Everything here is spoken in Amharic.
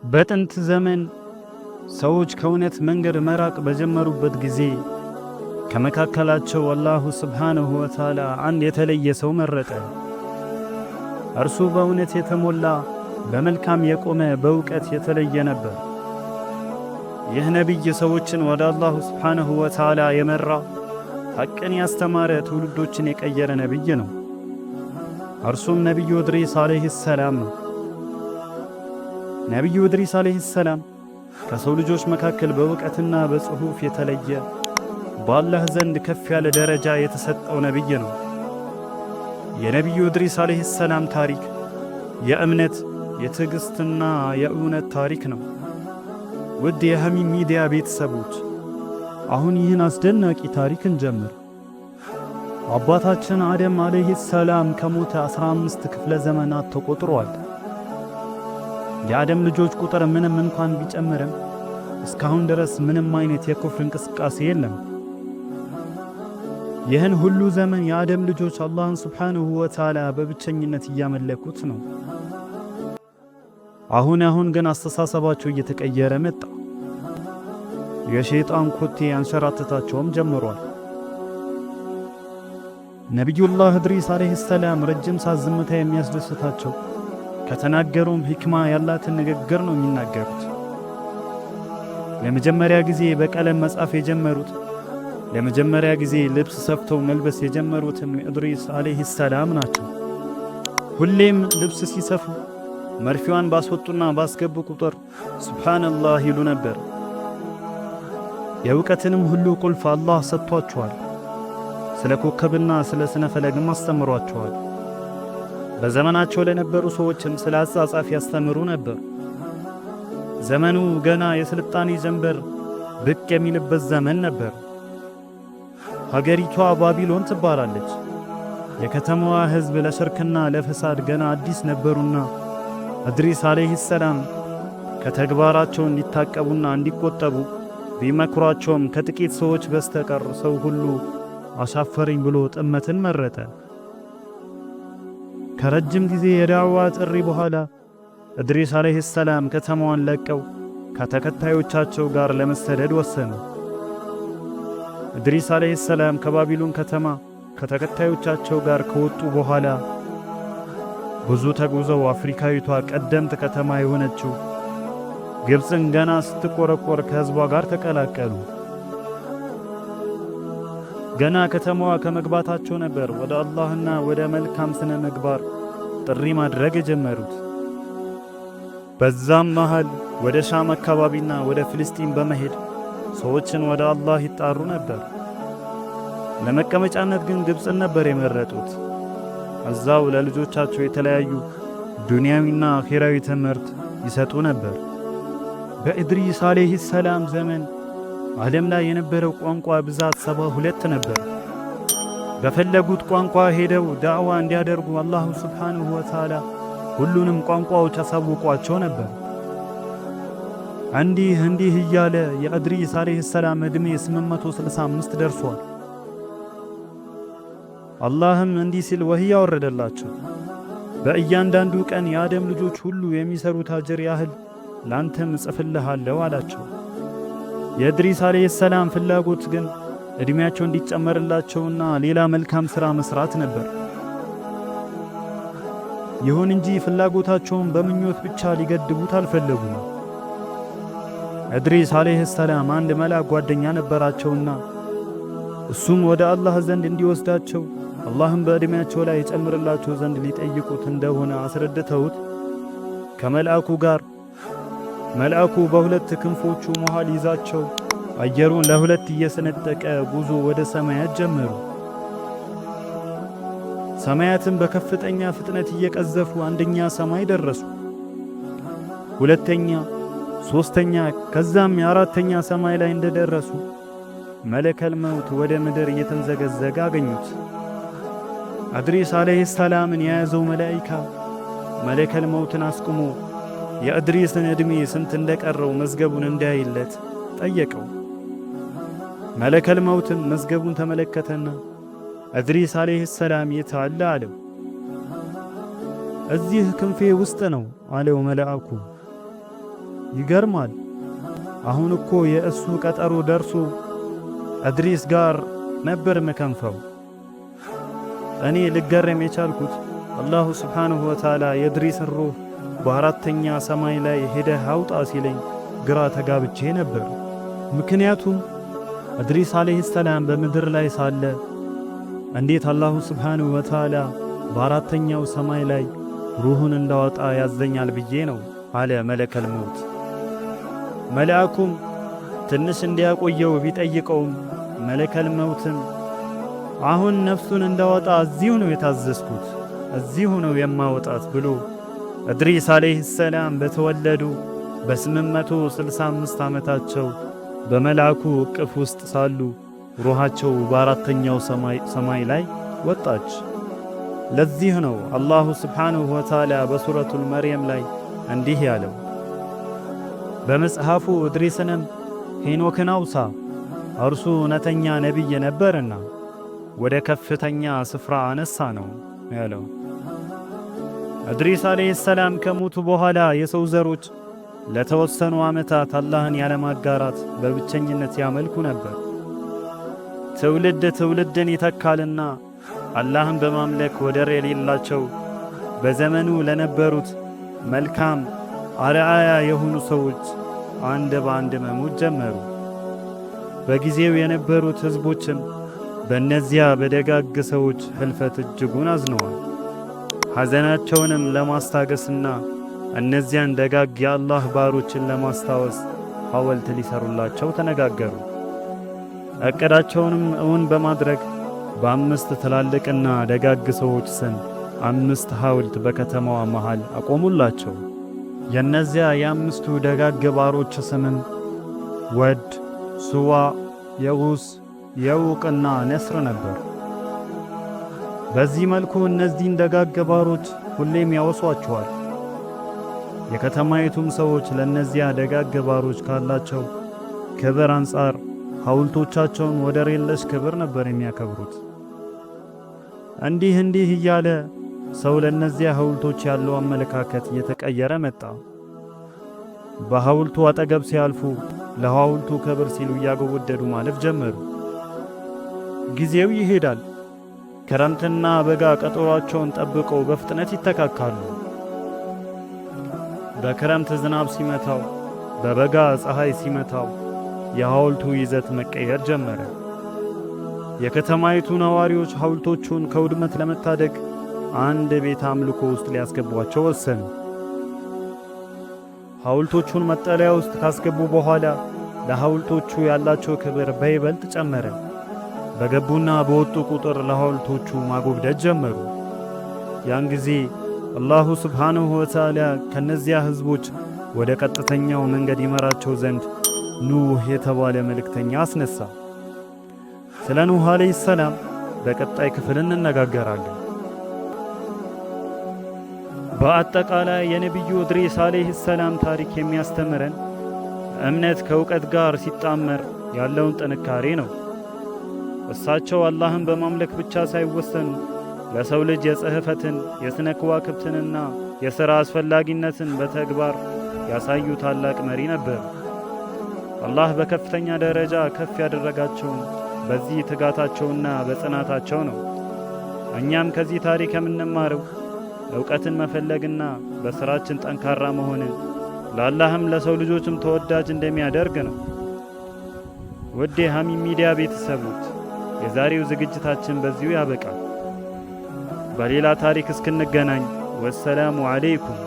በጥንት ዘመን ሰዎች ከእውነት መንገድ መራቅ በጀመሩበት ጊዜ ከመካከላቸው አላሁ ስብሓንሁ ወተዓላ አንድ የተለየ ሰው መረጠ። እርሱ በእውነት የተሞላ በመልካም የቆመ በእውቀት የተለየ ነበር። ይህ ነቢይ ሰዎችን ወደ አላሁ ስብሓንሁ ወተዓላ የመራ ሐቅን ያስተማረ ትውልዶችን የቀየረ ነቢይ ነው። እርሱም ነቢዩ ኢድሪስ ዓለይሂ ሰላም ነው። ነቢዩ ኢድሪስ ዓለይሂ ሰላም ከሰው ልጆች መካከል በእውቀትና በጽሑፍ የተለየ በአላህ ዘንድ ከፍ ያለ ደረጃ የተሰጠው ነቢይ ነው። የነቢዩ ኢድሪስ ዓለይሂ ሰላም ታሪክ የእምነት የትዕግሥትና የእውነት ታሪክ ነው። ውድ የሐሚም ሚዲያ ቤተሰቦች አሁን ይህን አስደናቂ ታሪክ እንጀምር። አባታችን አደም ዓለይሂ ሰላም ከሞተ 15 ክፍለ ዘመናት ተቆጥሯል። የአደም ልጆች ቁጥር ምንም እንኳን ቢጨምርም እስካሁን ድረስ ምንም አይነት የኩፍር እንቅስቃሴ የለም። ይህን ሁሉ ዘመን የአደም ልጆች አላህን ሱብሓነሁ ወተዓላ በብቸኝነት እያመለኩት ነው። አሁን ግን አስተሳሰባቸው እየተቀየረ መጣ። የሸይጣን ኮቴ አንሸራተታቸውም ጀምሯል። ነቢዩላህ ኢድሪስ ዓለይሂ ሰላም ረጅም ሰዓት ዝምታ የሚያስደስታቸው ከተናገሩም ሕክማ ያላትን ንግግር ነው የሚናገሩት። ለመጀመሪያ ጊዜ በቀለም መጻፍ የጀመሩት፣ ለመጀመሪያ ጊዜ ልብስ ሰፍተው መልበስ የጀመሩትም ኢድሪስ ዓለይሂ ሰላም ናቸው። ሁሌም ልብስ ሲሰፉ መርፊዋን ባስወጡና ባስገቡ ቁጥር ሱብሓነላህ ይሉ ነበር። የእውቀትንም ሁሉ ቁልፍ አላህ ሰጥቷቸዋል። ስለ ኮከብና ስለ ስነ ፈለግም አስተምሯቸዋል። በዘመናቸው ለነበሩ ሰዎችም ስለ አጻጻፍ ያስተምሩ ነበር። ዘመኑ ገና የስልጣኔ ጀንበር ብቅ የሚልበት ዘመን ነበር። ሀገሪቷ ባቢሎን ትባላለች። የከተማዋ ሕዝብ ለሽርክና ለፈሳድ ገና አዲስ ነበሩና ኢድሪስ ዓለይሂ ሰላም ከተግባራቸው እንዲታቀቡና እንዲቆጠቡ ቢመክሯቸውም ከጥቂት ሰዎች በስተቀር ሰው ሁሉ አሻፈረኝ ብሎ ጥመትን መረጠ። ከረጅም ጊዜ የዳዕዋ ጥሪ በኋላ ኢድሪስ ዓለይሂ ሰላም ከተማዋን ለቀው ከተከታዮቻቸው ጋር ለመሰደድ ወሰኑ። ኢድሪስ ዓለይሂ ሰላም ከባቢሎን ከተማ ከተከታዮቻቸው ጋር ከወጡ በኋላ ብዙ ተጉዘው አፍሪካዊቷ ቀደምት ከተማ የሆነችው ግብፅን ገና ስትቆረቆር ከሕዝቧ ጋር ተቀላቀሉ። ገና ከተማዋ ከመግባታቸው ነበር ወደ አላህና ወደ መልካም ስነ ምግባር ጥሪ ማድረግ የጀመሩት። በዛም መሃል ወደ ሻም አካባቢና ወደ ፍልስጤም በመሄድ ሰዎችን ወደ አላህ ይጣሩ ነበር። ለመቀመጫነት ግን ግብፅን ነበር የመረጡት። እዛው ለልጆቻቸው የተለያዩ ዱንያዊና አኺራዊ ትምህርት ይሰጡ ነበር። በኢድሪስ ዓለይሂ ሰላም ዘመን ዓለም ላይ የነበረው ቋንቋ ብዛት 72 ነበር። በፈለጉት ቋንቋ ሄደው ዳዕዋ እንዲያደርጉ አላሁ ስብሓንሁ ወተዓላ ሁሉንም ቋንቋዎች አሳውቋቸው ነበር። እንዲህ እያለ የኢድሪስ ዓለይሂ ሰላም ዕድሜ 865 ደርሷል። አላህም እንዲህ ሲል ወህይ ያወረደላቸው፣ በእያንዳንዱ ቀን የአደም ልጆች ሁሉ የሚሰሩት አጅር ያህል ላንተም እጽፍልሃለሁ አላቸው። የኢድሪስ ዓለይሂ ሰላም ፍላጎት ግን ዕድሜያቸው እንዲጨመርላቸውና ሌላ መልካም ሥራ መስራት ነበር። ይሁን እንጂ ፍላጎታቸውን በምኞት ብቻ ሊገድቡት አልፈለጉም። ኢድሪስ ዓለይሂ ሰላም አንድ መልአክ ጓደኛ ነበራቸውና እሱም ወደ አላህ ዘንድ እንዲወስዳቸው አላህም በዕድሜያቸው ላይ የጨምርላቸው ዘንድ ሊጠይቁት እንደሆነ አስረድተውት ከመልአኩ ጋር መልአኩ በሁለት ክንፎቹ መሃል ይዛቸው አየሩን ለሁለት እየሰነጠቀ ጉዞ ወደ ሰማያት ጀመሩ። ሰማያትን በከፍተኛ ፍጥነት እየቀዘፉ አንደኛ ሰማይ ደረሱ። ሁለተኛ፣ ሦስተኛ ከዛም የአራተኛ ሰማይ ላይ እንደደረሱ መለከል መውት ወደ ምድር እየተንዘገዘገ አገኙት። ኢድሪስ ዓለይሂ ሰላምን የያዘው መላኢካ መለከል መውትን አስቁሞ የኢድሪስን ዕድሜ ስንት እንደቀረው መዝገቡን እንዲያይለት ጠየቀው። መለከል መውትም መዝገቡን ተመለከተና ኢድሪስ ዓለይሂ ሰላም የት አለ አለው። እዚህ ክንፌ ውስጥ ነው አለው መልአኩ። ይገርማል። አሁን እኮ የእሱ ቀጠሮ ደርሶ እድሪስ ጋር ነበር መከንፈው። እኔ ልገረም የቻልኩት አላሁ ስብሓንሁ ወተዓላ የእድሪስን ሩህ በአራተኛ ሰማይ ላይ ሄደህ አውጣ ሲለኝ ግራ ተጋብቼ ነበር። ምክንያቱም እድሪስ ዓለይሂ ሰላም በምድር ላይ ሳለ እንዴት አላሁ ስብሓንሁ ወተዓላ በአራተኛው ሰማይ ላይ ሩሁን እንዳወጣ ያዘኛል ብዬ ነው አለ መለከል መውት። መልአኩም ትንሽ እንዲያቆየው ቢጠይቀውም መለከል መውትም አሁን ነፍሱን እንዳወጣ እዚሁ ነው የታዘዝኩት፣ እዚሁ ነው የማወጣት ብሎ እድሪስ ዓለይሂ ሰላም በተወለዱ በ865 ዓመታቸው በመልአኩ እቅፍ ውስጥ ሳሉ ሩሃቸው በአራተኛው ሰማይ ላይ ወጣች። ለዚህ ነው አላሁ ስብሓንሁ ወተዓላ በሱረቱል መርየም ላይ እንዲህ ያለው፣ በመጽሐፉ እድሪስንም ሄኖክን አውሳ፣ እርሱ እውነተኛ ነቢይ ነበርና ወደ ከፍተኛ ስፍራ አነሳ ነው ያለው። እድሪስ ዓለይሂ ሰላም ከሞቱ በኋላ የሰው ዘሮች ለተወሰኑ ዓመታት አላህን ያለማጋራት በብቸኝነት ያመልኩ ነበር። ትውልድ ትውልድን ይተካልና አላህን በማምለክ ወደር የሌላቸው በዘመኑ ለነበሩት መልካም አርአያ የሆኑ ሰዎች አንድ በአንድ መሞት ጀመሩ። በጊዜው የነበሩት ሕዝቦችም በእነዚያ በደጋግ ሰዎች ሕልፈት እጅጉን አዝነዋል። ሐዘናቸውንም ለማስታገስና እነዚያን ደጋግ የአላህ ባሮችን ለማስታወስ ሐውልት ሊሰሩላቸው ተነጋገሩ። ዕቅዳቸውንም እውን በማድረግ በ5 ትላልቅና ደጋግ ሰዎች ስም 5 ሐውልት በከተማዋ መሃል አቆሙላቸው። የእነዚያ የ5ቱ ደጋግ ባሮች ስምም ወድ፣ ሱዋ፣ የዑስ፣ የዑቅና ነስር ነበር። በዚህ መልኩ እነዚህን ደጋግ ባሮች ሁሌም ያወሷቸዋል። የከተማይቱም ሰዎች ለእነዚያ ደጋግ ባሮች ካላቸው ክብር አንጻር ሐውልቶቻቸውን ወደር የለሽ ክብር ነበር የሚያከብሩት። እንዲህ እያለ ሰው ለእነዚያ ሐውልቶች ያለው አመለካከት እየተቀየረ መጣ። በሐውልቱ አጠገብ ሲያልፉ ለሐውልቱ ክብር ሲሉ እያጎወደዱ ማለፍ ጀመሩ። ጊዜው ይሄዳል። ክረምትና በጋ ቀጠሯቸውን ጠብቀው በፍጥነት ይተካካሉ። በክረምት ዝናብ ሲመታው፣ በበጋ ፀሐይ ሲመታው የሐውልቱ ይዘት መቀየር ጀመረ። የከተማይቱ ነዋሪዎች ሐውልቶቹን ከውድመት ለመታደግ አንድ ቤት አምልኮ ውስጥ ሊያስገቧቸው ወሰኑ። ሐውልቶቹን መጠለያ ውስጥ ካስገቡ በኋላ ለሐውልቶቹ ያላቸው ክብር በይበልጥ ጨመረ። በገቡና በወጡ ቁጥር ለሐውልቶቹ ማጎብደድ ጀመሩ። ያን ጊዜ አላሁ ስብሓንሁ ወተዓላ ከነዚያ ሕዝቦች ወደ ቀጥተኛው መንገድ ይመራቸው ዘንድ ኑህ የተባለ መልእክተኛ አስነሳ። ስለ ኑህ ዓለይሂ ሰላም በቀጣይ ክፍል እንነጋገራለን። በአጠቃላይ የነቢዩ እድሪስ ዓለይሂ ሰላም ታሪክ የሚያስተምረን እምነት ከእውቀት ጋር ሲጣመር ያለውን ጥንካሬ ነው። እሳቸው አላህን በማምለክ ብቻ ሳይወሰኑ ለሰው ልጅ የጽሕፈትን፣ የሥነ ከዋክብትንና የሥራ አስፈላጊነትን በተግባር ያሳዩ ታላቅ መሪ ነበር። አላህ በከፍተኛ ደረጃ ከፍ ያደረጋቸውን በዚህ ትጋታቸውና በጽናታቸው ነው። እኛም ከዚህ ታሪክ የምንማረው ዕውቀትን መፈለግና በሥራችን ጠንካራ መሆንን ለአላህም ለሰው ልጆችም ተወዳጅ እንደሚያደርግ ነው። ውድ የሐሚም ሚዲያ ቤተሰቦች የዛሬው ዝግጅታችን በዚሁ ያበቃል። በሌላ ታሪክ እስክንገናኝ ወሰላሙ ዓለይኩም